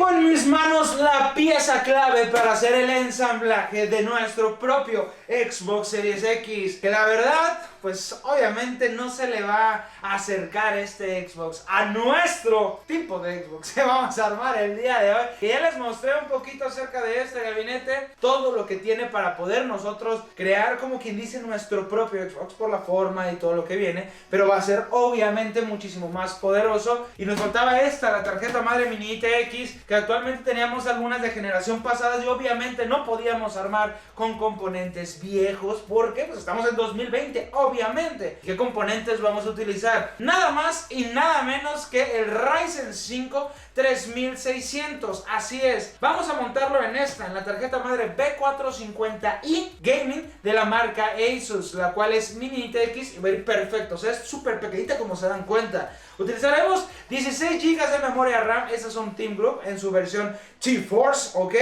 Tengo en mis manos la pieza clave para hacer el ensamblaje de nuestro propio Xbox Series X, que la verdad, pues obviamente no se le va a acercar este Xbox a nuestro tipo de Xbox que vamos a armar el día de hoy. Que ya les mostré un poquito acerca de este gabinete, todo lo que tiene para poder nosotros crear, como quien dice, nuestro propio Xbox por la forma y todo lo que viene, pero va a ser obviamente muchísimo más poderoso. Y nos faltaba esta, la tarjeta madre mini ITX, que actualmente teníamos algunas de generación pasada y obviamente no podíamos armar con componentes viejos porque pues estamos en 2020, obviamente. ¿Qué componentes vamos a utilizar? Nada más y nada menos que el Ryzen 5 3600, así es. Vamos a montarlo en la tarjeta madre B450i Gaming de la marca Asus, la cual es mini ITX y va a ir perfecto, o sea, es súper pequeñita como se dan cuenta. Utilizaremos 16 GB de memoria RAM, estas son Team Group en su versión GeForce, ¿ok?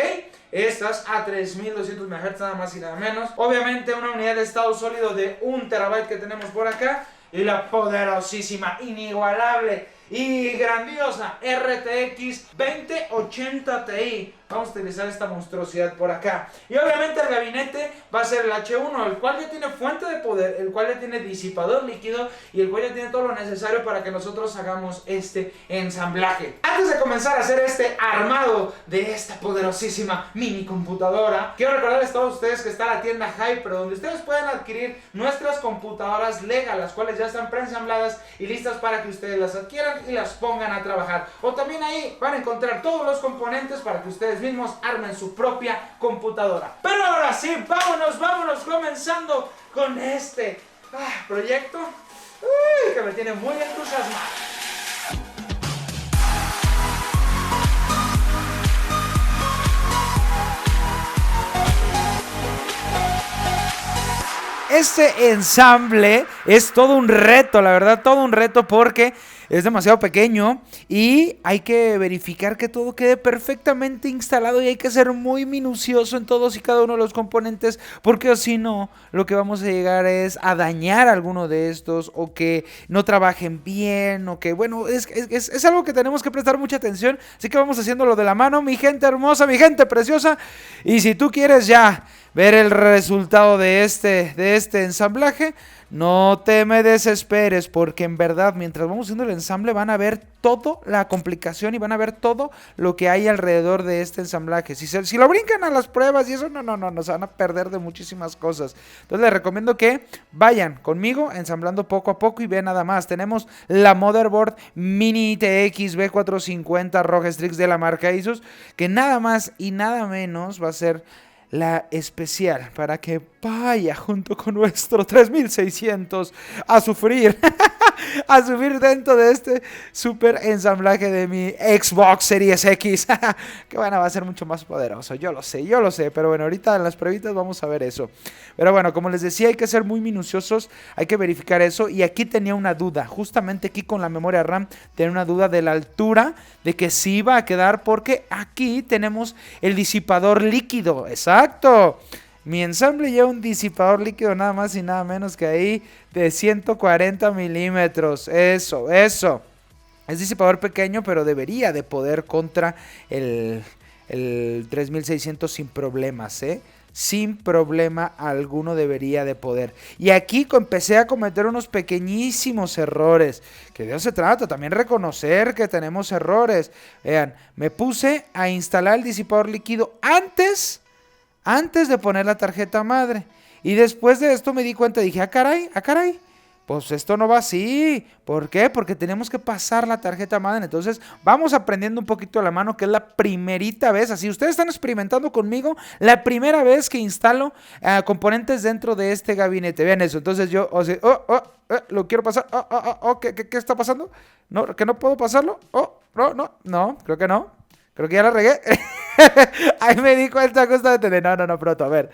Estas a 3200 MHz nada más y nada menos. Obviamente una unidad de estado sólido de 1 TB que tenemos por acá. Y la poderosísima, inigualable y grandiosa RTX 2080 Ti. Vamos a utilizar esta monstruosidad por acá. Y obviamente el gabinete va a ser el H1, el cual ya tiene fuente de poder, el cual ya tiene disipador líquido y el cual ya tiene todo lo necesario para que nosotros hagamos este ensamblaje. Antes de comenzar a hacer este armado de esta poderosísima mini computadora, quiero recordarles a todos ustedes que está la tienda Hyper, donde ustedes pueden adquirir nuestras computadoras Lego, las cuales ya están preensambladas y listas para que ustedes las adquieran y las pongan a trabajar. O también ahí van a encontrar todos los componentes para que ustedes mismos armen su propia computadora. Pero ahora sí, vámonos comenzando con este proyecto que me tiene muy entusiasmado. Este ensamble es todo un reto, la verdad, todo un reto porque es demasiado pequeño y hay que verificar que todo quede perfectamente instalado y hay que ser muy minucioso en todos y cada uno de los componentes, porque si no, lo que vamos a llegar es a dañar alguno de estos o que no trabajen bien o que, bueno, es algo que tenemos que prestar mucha atención, así que vamos haciéndolo de la mano, mi gente hermosa, mi gente preciosa, y si tú quieres ya ver el resultado de este ensamblaje, no te me desesperes, porque en verdad mientras vamos haciendo el ensamble van a ver toda la complicación y van a ver todo lo que hay alrededor de este ensamblaje. Si lo brincan a las pruebas y eso, no, se van a perder de muchísimas cosas. Entonces les recomiendo que vayan conmigo ensamblando poco a poco y vean nada más. Tenemos la motherboard mini ITX B450 ROG Strix de la marca Asus, que nada más y nada menos va a ser la especial para que vaya junto con nuestro 3600 a sufrir a sufrir dentro de este super ensamblaje de mi Xbox Series X que bueno, va a ser mucho más poderoso, yo lo sé, pero bueno, ahorita en las pruebitas vamos a ver eso. Pero bueno, como les decía, hay que ser muy minuciosos, hay que verificar eso. Y aquí tenía una duda, justamente aquí con la memoria RAM tenía una duda de la altura, de que sí iba a quedar, porque aquí tenemos el disipador líquido, exacto. Mi ensamble lleva un disipador líquido nada más y nada menos que ahí de 140 milímetros. Eso. Es disipador pequeño, pero debería de poder contra el 3600 sin problemas, sin problema alguno debería de poder. Y aquí empecé a cometer unos pequeñísimos errores, que de eso se trata, también reconocer que tenemos errores. Vean, me puse a instalar el disipador líquido antes de poner la tarjeta madre. Y después de esto me di cuenta, dije, caray, pues esto no va así. ¿Por qué? Porque tenemos que pasar la tarjeta madre. Entonces vamos aprendiendo un poquito a la mano, que es la primerita vez. Así ustedes están experimentando conmigo la primera vez que instalo componentes dentro de este gabinete. Vean eso. Entonces yo, lo quiero pasar. ¿Qué está pasando? ¿No, que no puedo pasarlo? No, creo que no. Creo que ya la regué. Ahí me di cuenta justamente de no, proto, a ver.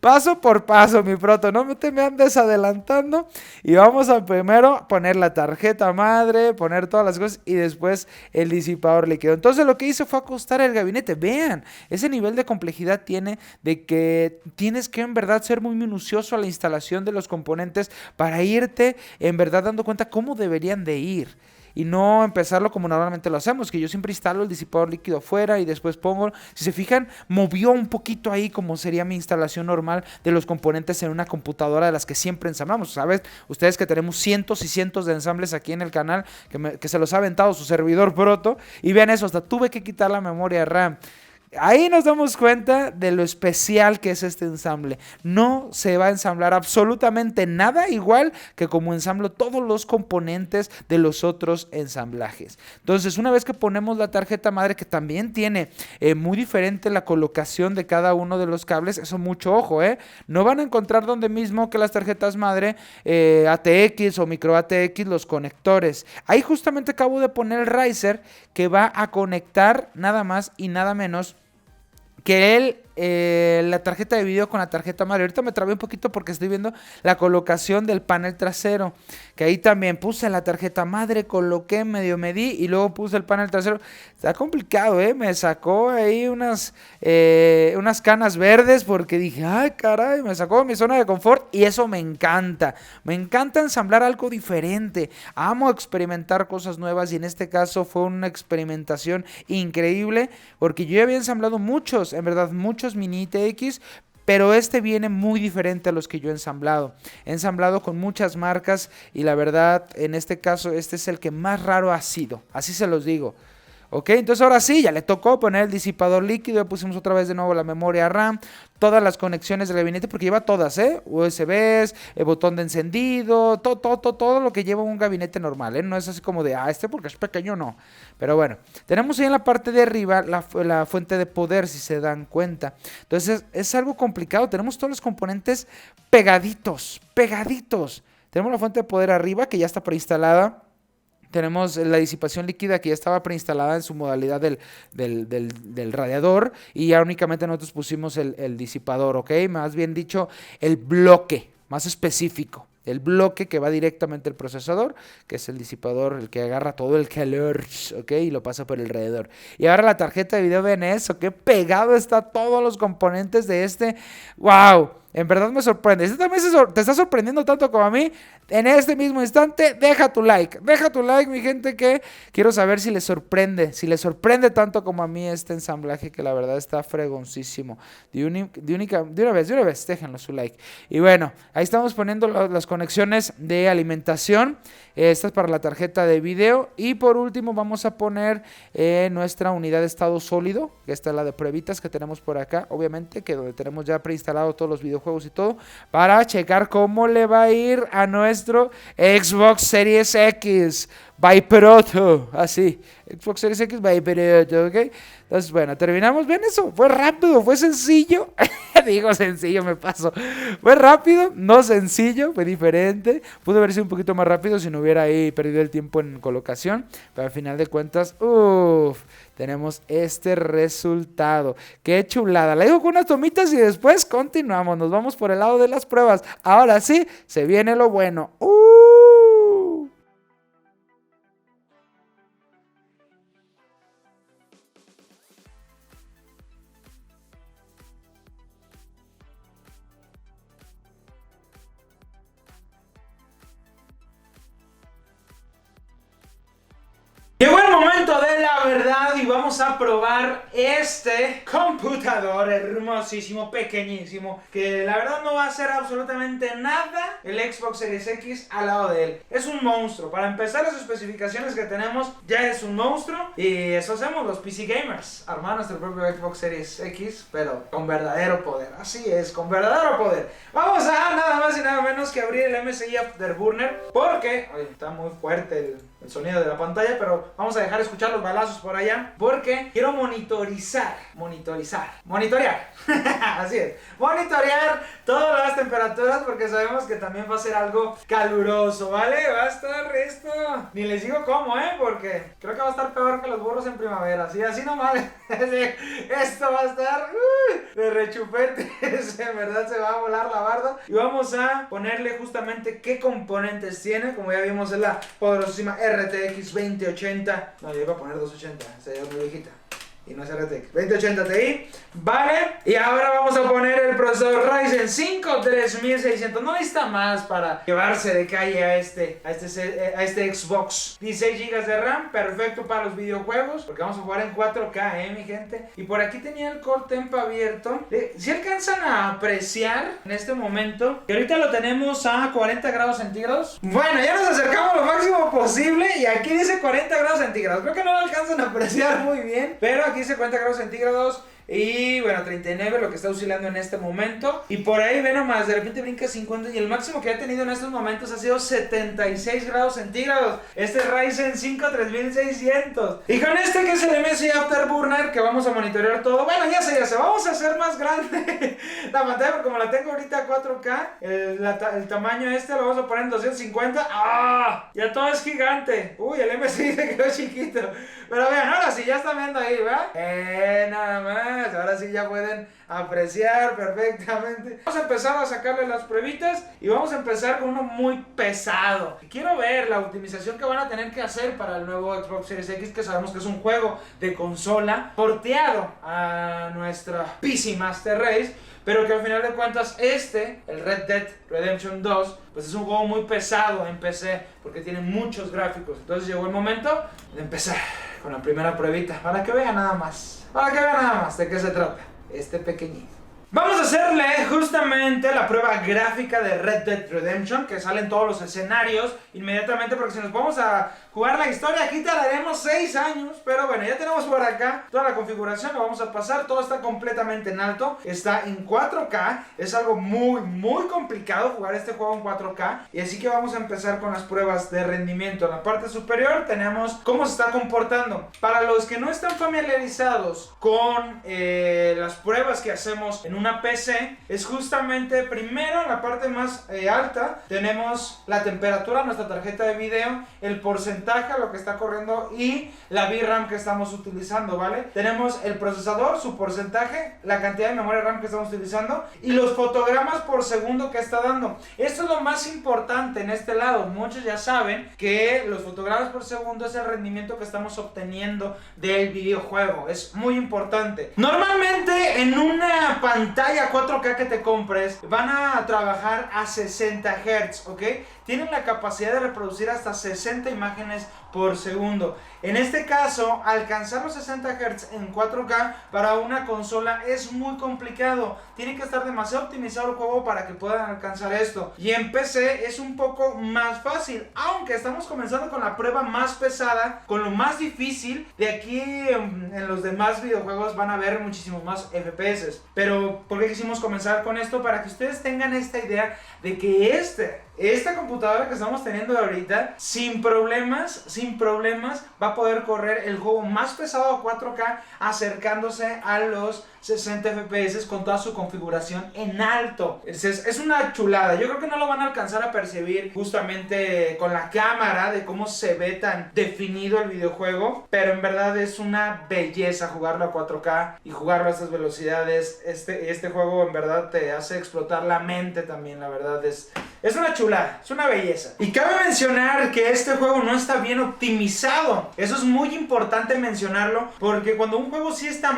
Paso por paso, mi proto, no te me andes adelantando. Y vamos a primero poner la tarjeta madre, poner todas las cosas y después el disipador líquido. Entonces lo que hice fue acostar el gabinete. Vean, ese nivel de complejidad tiene, de que tienes que en verdad ser muy minucioso a la instalación de los componentes para irte en verdad dando cuenta cómo deberían de ir. y no empezarlo como normalmente lo hacemos, que yo siempre instalo el disipador líquido afuera y después pongo, si se fijan, movió un poquito ahí como sería mi instalación normal de los componentes en una computadora de las que siempre ensamblamos, ¿sabes? Ustedes que tenemos cientos y cientos de ensambles aquí en el canal, que se los ha aventado su servidor Proto, y vean eso, hasta tuve que quitar la memoria RAM. Ahí nos damos cuenta de lo especial que es este ensamble. No se va a ensamblar absolutamente nada igual que como ensamblo todos los componentes de los otros ensamblajes. Entonces, una vez que ponemos la tarjeta madre, que también tiene muy diferente la colocación de cada uno de los cables, eso mucho ojo, no van a encontrar donde mismo que las tarjetas madre ATX o micro ATX los conectores. Ahí justamente acabo de poner el riser que va a conectar nada más y nada menos que la tarjeta de video con la tarjeta madre. Ahorita me trabé un poquito porque estoy viendo la colocación del panel trasero, que ahí también puse la tarjeta madre, coloqué, medio medí y luego puse el panel trasero. Está complicado, me sacó ahí unas canas verdes porque dije, ay caray, me sacó de mi zona de confort y eso me encanta ensamblar algo diferente. Amo experimentar cosas nuevas y en este caso fue una experimentación increíble porque yo ya había ensamblado muchos, en verdad muchos mini ITX, pero este viene muy diferente a los que yo he ensamblado. He ensamblado con muchas marcas y la verdad, en este caso, este es el que más raro ha sido. Así se los digo. Ok, entonces ahora sí, ya le tocó poner el disipador líquido, ya pusimos otra vez de nuevo la memoria RAM, todas las conexiones del gabinete, porque lleva todas, USBs, el botón de encendido, todo lo que lleva un gabinete normal, no es así como de, porque es pequeño, no. Pero bueno, tenemos ahí en la parte de arriba la fuente de poder, si se dan cuenta. Entonces es algo complicado, tenemos todos los componentes pegaditos. Tenemos la fuente de poder arriba, que ya está preinstalada. Tenemos la disipación líquida que ya estaba preinstalada en su modalidad del radiador y ya únicamente nosotros pusimos el disipador, ¿ok? Más bien dicho, el bloque más específico. El bloque que va directamente al procesador, que es el disipador, el que agarra todo el calor, ¿ok? Y lo pasa por el radiador. Y ahora la tarjeta de video BNS, ¿ok? Pegado está todos los componentes de este. ¡Wow! En verdad me sorprende. Si también te está sorprendiendo tanto como a mí, en este mismo instante, deja tu like, mi gente, que quiero saber si les sorprende tanto como a mí este ensamblaje, que la verdad está fregoncísimo. De una vez, déjenlo su like. Y bueno, ahí estamos poniendo las conexiones de alimentación. Esta es para la tarjeta de video. Y por último vamos a poner nuestra unidad de estado sólido, que esta es la de pruebitas que tenemos por acá, obviamente, que donde tenemos ya preinstalado todos los videojuegos y todo, para checar cómo le va a ir a nuestro Xbox Series X by Proto, así, Xbox Series X by Proto, ¿ok? Entonces, bueno, terminamos. ¿Ven eso? Fue rápido, fue sencillo. Digo sencillo, me paso. Fue rápido, no sencillo, fue diferente. Pudo haber sido un poquito más rápido si no hubiera ahí perdido el tiempo en colocación. Pero al final de cuentas, tenemos este resultado. ¡Qué chulada! La dejo con unas tomitas y después continuamos. Nos vamos por el lado de las pruebas. Ahora sí, se viene lo bueno. Llegó el momento de la verdad y vamos a probar este computador hermosísimo, pequeñísimo, que la verdad no va a hacer absolutamente nada el Xbox Series X al lado de él. Es un monstruo. Para empezar, las especificaciones que tenemos ya es un monstruo y eso hacemos los PC gamers, armar nuestro propio Xbox Series X, pero con verdadero poder. Así es, con verdadero poder. Vamos a nada más y nada menos que abrir el MSI Afterburner porque está muy fuerte el sonido de la pantalla, pero vamos a dejar escuchar los balazos por allá porque quiero monitorear, así es, monitorear todas las temperaturas porque sabemos que también va a ser algo caluroso, ¿vale? Va a estar esto, ni les digo cómo, porque creo que va a estar peor que los burros en primavera, así nomás, esto va a estar de rechupetes, en verdad se va a volar la barda y vamos a ponerle justamente qué componentes tiene, como ya vimos es la poderosísima RTX 2080. No, yo iba a poner 280, sería muy viejita. Y no es RTX, 2080 Ti, vale. Y ahora vamos a poner el procesador Ryzen 5 3600. No necesita más para llevarse de calle a este Xbox. 16 GB de RAM, perfecto para los videojuegos, porque vamos a jugar en 4K, mi gente. Y por aquí tenía el Core Temp abierto. Si alcanzan a apreciar en este momento, que ahorita lo tenemos a 40 grados centígrados. Bueno, ya nos acercamos lo máximo posible. Y aquí dice 40 grados centígrados. Creo que no lo alcanzan a apreciar muy bien, pero aquí dice 40 grados centígrados. Y bueno, 39 lo que está oscilando en este momento. Y por ahí ve nomás, de repente brinca 50. Y el máximo que ha tenido en estos momentos ha sido 76 grados centígrados. Este es Ryzen 5 3600. Y con este que es el MSI Afterburner, que vamos a monitorear todo. Bueno, ya sé, vamos a hacer más grande la pantalla, porque como la tengo ahorita a 4K, el tamaño lo vamos a poner en 250. ¡Ah! Ya todo es gigante. Uy, el MSI se quedó chiquito. Pero vean, ahora sí, ya están viendo ahí, ¿verdad? Nada más. Ahora sí ya pueden apreciar perfectamente. Vamos a empezar a sacarle las pruebitas y vamos a empezar con uno muy pesado. Quiero ver la optimización que van a tener que hacer para el nuevo Xbox Series X, que sabemos que es un juego de consola porteado a nuestra PC Master Race, pero que al final de cuentas el Red Dead Redemption 2, pues es un juego muy pesado en PC, porque tiene muchos gráficos. Entonces llegó el momento de empezar con la primera pruebita, para que vean nada más. Para que vean nada más de qué se trata este pequeñito. Vamos a hacerle justamente la prueba gráfica de Red Dead Redemption, que salen todos los escenarios inmediatamente, porque si nos vamos a jugar la historia aquí tardaremos 6 años. Pero bueno, ya tenemos por acá toda la configuración, lo vamos a pasar. Todo está completamente en alto, está en 4K. Es algo muy complicado jugar este juego en 4K. Y así que vamos a empezar con las pruebas de rendimiento. En la parte superior tenemos cómo se está comportando. Para los que no están familiarizados con las pruebas que hacemos en una PC, es justamente primero en la parte más alta tenemos la temperatura, nuestra tarjeta de video, el porcentaje a lo que está corriendo y la VRAM que estamos utilizando, ¿vale? Tenemos el procesador, su porcentaje, la cantidad de memoria RAM que estamos utilizando y los fotogramas por segundo que está dando. Esto es lo más importante en este lado. Muchos ya saben que los fotogramas por segundo es el rendimiento que estamos obteniendo del videojuego. Es muy importante. Normalmente en una pantalla 4K que te compres van a trabajar a 60 Hz, ¿ok? Tienen la capacidad de reproducir hasta 60 imágenes por segundo. En este caso, alcanzar los 60 Hz en 4K para una consola es muy complicado. Tiene que estar demasiado optimizado el juego para que puedan alcanzar esto. Y en PC es un poco más fácil, aunque estamos comenzando con la prueba más pesada, con lo más difícil. De aquí en los demás videojuegos van a ver muchísimos más FPS. Pero ¿por qué quisimos comenzar con esto? Para que ustedes tengan esta idea de que esta computadora que estamos teniendo ahorita, sin problemas, va a poder correr el juego más pesado a 4K, acercándose a los 60 FPS con toda su configuración en alto. Es una chulada. Yo creo que no lo van a alcanzar a percibir justamente con la cámara de cómo se ve tan definido el videojuego, pero en verdad es una belleza jugarlo a 4K y jugarlo a estas velocidades. Este juego en verdad te hace explotar la mente también. La verdad es una chulada, es una belleza. Y cabe mencionar que este juego no está bien optimizado. Eso es muy importante mencionarlo, porque cuando un juego sí está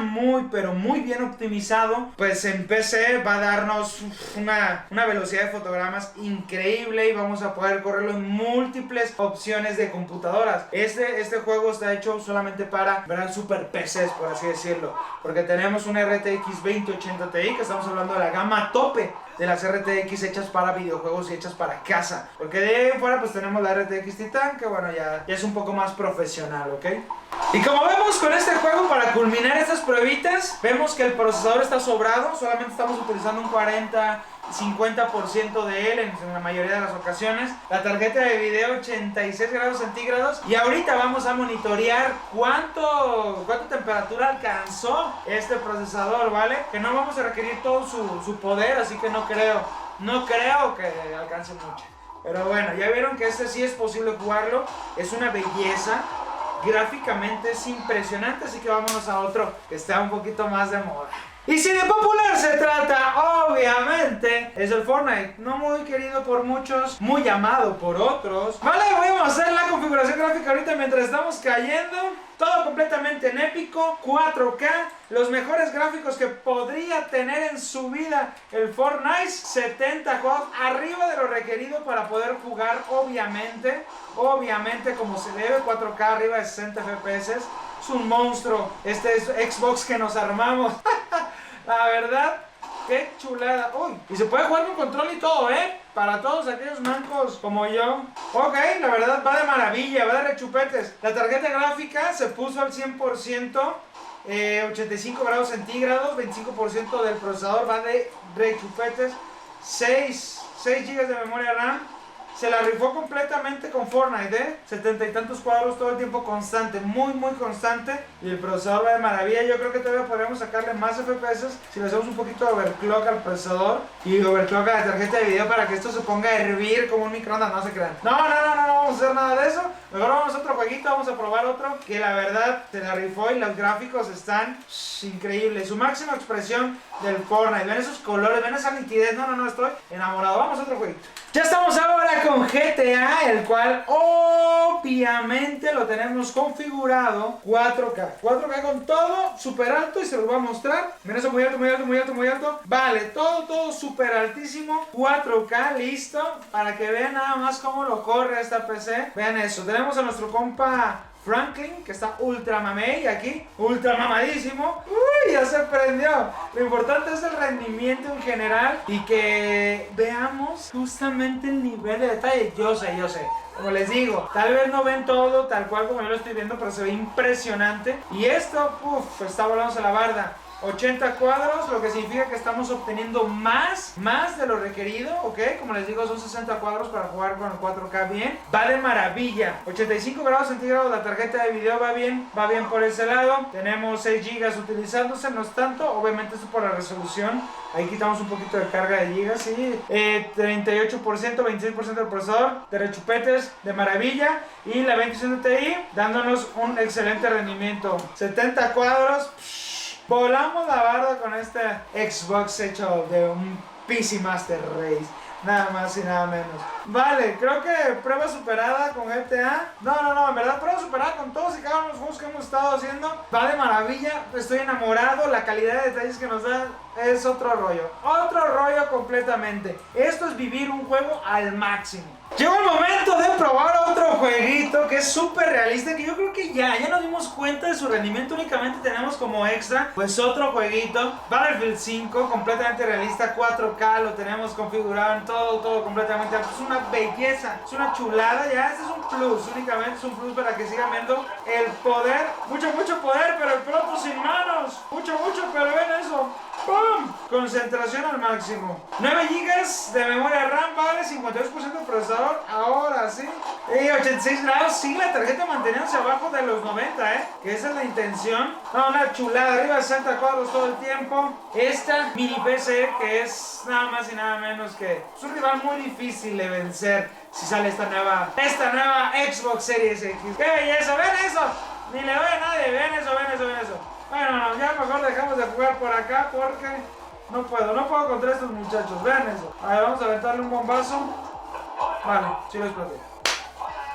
pero muy bien optimizado, pues en PC va a darnos una velocidad de fotogramas increíble y vamos a poder correrlo en múltiples opciones de computadoras. Este juego está hecho solamente para super PCs, por así decirlo, porque tenemos una RTX 2080 Ti, que estamos hablando de la gama tope de las RTX hechas para videojuegos y hechas para casa, porque de ahí en fuera pues tenemos la RTX Titan, que bueno, ya es un poco más profesional, ¿ok? Y como vemos con este juego, para culminar estas pruebitas, vemos que el procesador está sobrado. Solamente estamos utilizando un 40-50% de él en la mayoría de las ocasiones. La tarjeta de video 86 grados centígrados. Y ahorita vamos a monitorear cuánta temperatura alcanzó este procesador, ¿vale? Que no vamos a requerir todo su poder, así que no creo que alcance mucho. Pero bueno, ya vieron que sí es posible jugarlo. Es una belleza. Gráficamente es impresionante, así que vámonos a otro que está un poquito más de moda. Y si de popular se trata, obviamente, es el Fortnite. No muy querido por muchos, muy amado por otros. Vale, vamos a hacer la configuración gráfica ahorita mientras estamos cayendo. Todo completamente en épico, 4K, los mejores gráficos que podría tener en su vida el Fortnite, 70 cuadros, arriba de lo requerido para poder jugar, obviamente como se debe, 4K arriba de 60 FPS. Es un monstruo, este es Xbox que nos armamos. La verdad, qué chulada. Uy, y se puede jugar con control y todo, para todos aquellos mancos como yo. Ok, la verdad va de maravilla, va de rechupetes. La tarjeta gráfica se puso al 100%, 85 grados centígrados, 25% del procesador va de rechupetes, 6 GB de memoria RAM. Se la rifó completamente con Fortnite, 70 y tantos cuadros todo el tiempo constante, muy constante. Y el procesador va de maravilla. Yo creo que todavía podríamos sacarle más FPS si le hacemos un poquito de overclock al procesador y overclock a la tarjeta de video para que esto se ponga a hervir como un microondas, no se crean. No vamos a hacer nada de eso. Mejor vamos a otro jueguito, vamos a probar otro que la verdad se la rifó y los gráficos están increíbles. Su máxima expresión del Fortnite. Ven esos colores, ven esa nitidez. No, estoy enamorado. Vamos a otro jueguito. Ya estamos ahora con GTA, el cual obviamente lo tenemos configurado 4K. 4K con todo super alto y se los voy a mostrar. Miren eso, muy alto. Vale, todo super altísimo. 4K, listo. Para que vean nada más cómo lo corre esta PC. Vean eso, tenemos a nuestro compa Franklin, que está ultra mamey aquí, ultra mamadísimo. Uy, ya se prendió. Lo importante es el rendimiento en general y que veamos justamente el nivel de detalle. Yo sé, como les digo, tal vez no ven todo tal cual como yo lo estoy viendo, pero se ve impresionante. Y esto, está volando a la barda. 80 cuadros, lo que significa que estamos obteniendo más de lo requerido, ¿ok? Como les digo, son 60 cuadros para jugar con el 4K bien. Va de maravilla. 85 grados centígrados, la tarjeta de video va bien por ese lado. Tenemos 6 GB utilizándose, no es tanto, obviamente esto por la resolución. Ahí quitamos un poquito de carga de gigas, sí. 38%, 26% del procesador, de rechupetes, de maravilla. Y la 2060 Ti dándonos un excelente rendimiento. 70 cuadros, volamos la barda con este Xbox hecho de un PC Master Race. Nada más y nada menos. Vale, creo que prueba superada con GTA. No, en verdad prueba superada con todos y cada uno de los juegos que hemos estado haciendo. Va de maravilla, estoy enamorado. La calidad de detalles que nos da es otro rollo completamente. Esto es vivir un juego al máximo. Llegó el momento de probar otro jueguito que es súper realista, que yo creo que ya nos dimos cuenta de su rendimiento. Únicamente tenemos como extra pues otro jueguito, Battlefield 5, completamente realista, 4K, lo tenemos configurado en todo completamente. Es una belleza, es una chulada. Ya este es un plus, únicamente es un plus para que sigan viendo el poder, mucho poder, pero el proto sin manos, mucho, pero ven eso. ¡Pum! Concentración al máximo. 9 GB de memoria RAM, vale, 52% de procesador. Ahora sí. Y 86 grados. Sigue la tarjeta manteniéndose abajo de los 90, que esa es la intención. No, una chulada. Arriba de 60 cuadros todo el tiempo. Esta mini PC que es nada más y nada menos que es un rival muy difícil de vencer si sale esta nueva Xbox Series X. ¡Qué belleza! ¿Ven eso? Ni le doy a nadie. Ven eso. Bueno, ya mejor dejamos de jugar por acá porque no puedo contra estos muchachos. Vean eso. A ver, vamos a aventarle un bombazo. Vale, sí lo exploté.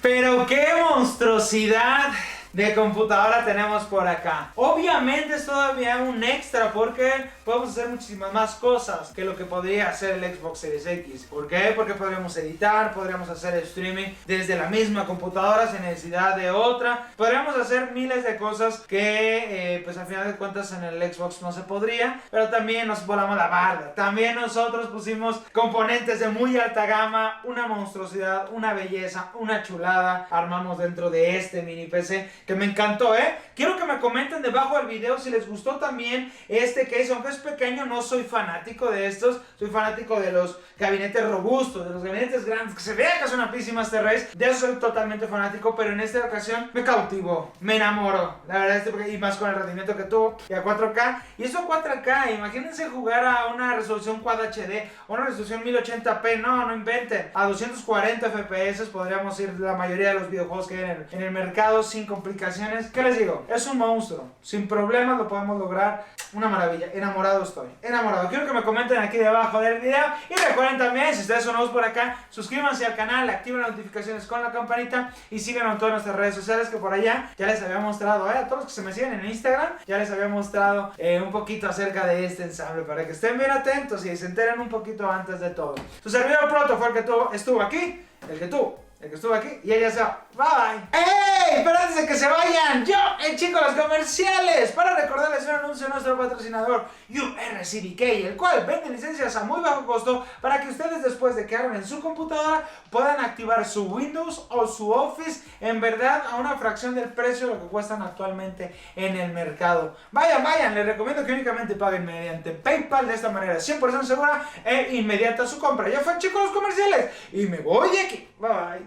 Pero qué monstruosidad de computadora tenemos por acá. Obviamente es todavía un extra porque podemos hacer muchísimas más cosas que lo que podría hacer el Xbox Series X. ¿Por qué? Porque podríamos editar, podríamos hacer streaming desde la misma computadora sin necesidad de otra. Podríamos hacer miles de cosas que pues al final de cuentas en el Xbox no se podría. Pero también nos volamos la barda. También nosotros pusimos componentes de muy alta gama, una monstruosidad, una belleza, una chulada. Armamos dentro de este mini PC que me encantó, Quiero que me comenten debajo del video si les gustó también este case. Aunque es pequeño, no soy fanático de estos. Soy fanático de los gabinetes robustos, de los gabinetes grandes, que se vea que es una PC Master Race. De eso soy totalmente fanático, pero en esta ocasión me cautivó, me enamoró. La verdad, y más con el rendimiento que tuvo, y a 4K. Y eso a 4K, imagínense jugar a una resolución Quad HD, a una resolución 1080p, no inventen. A 240 FPS podríamos ir la mayoría de los videojuegos que hay en el mercado sin complicaciones. complicaciones. ¿Qué les digo? Es un monstruo. Sin problemas lo podemos lograr. Una maravilla. Enamorado estoy. Enamorado. Quiero que me comenten aquí debajo del video. Y recuerden también, si ustedes son nuevos por acá, suscríbanse al canal, activen las notificaciones con la campanita y síganos en todas nuestras redes sociales, que por allá ya les había mostrado, a todos los que se me siguen en Instagram, ya les había mostrado un poquito acerca de este ensamble, para que estén bien atentos y se enteren un poquito antes de todo. Su servidor Proto fue el que estuvo aquí, el que estuvo aquí, y ella se va. Bye. ¡Ey! Pero antes de que se vayan, yo, el chico de los comerciales, para recordarles un anuncio de nuestro patrocinador URCDK, el cual vende licencias a muy bajo costo para que ustedes, después de que armen su computadora, puedan activar su Windows o su Office en verdad a una fracción del precio de lo que cuestan actualmente en el mercado. Vayan, les recomiendo que únicamente paguen mediante PayPal, de esta manera 100% segura e inmediata su compra. Ya fue, chicos, los comerciales, y me voy de aquí. Bye.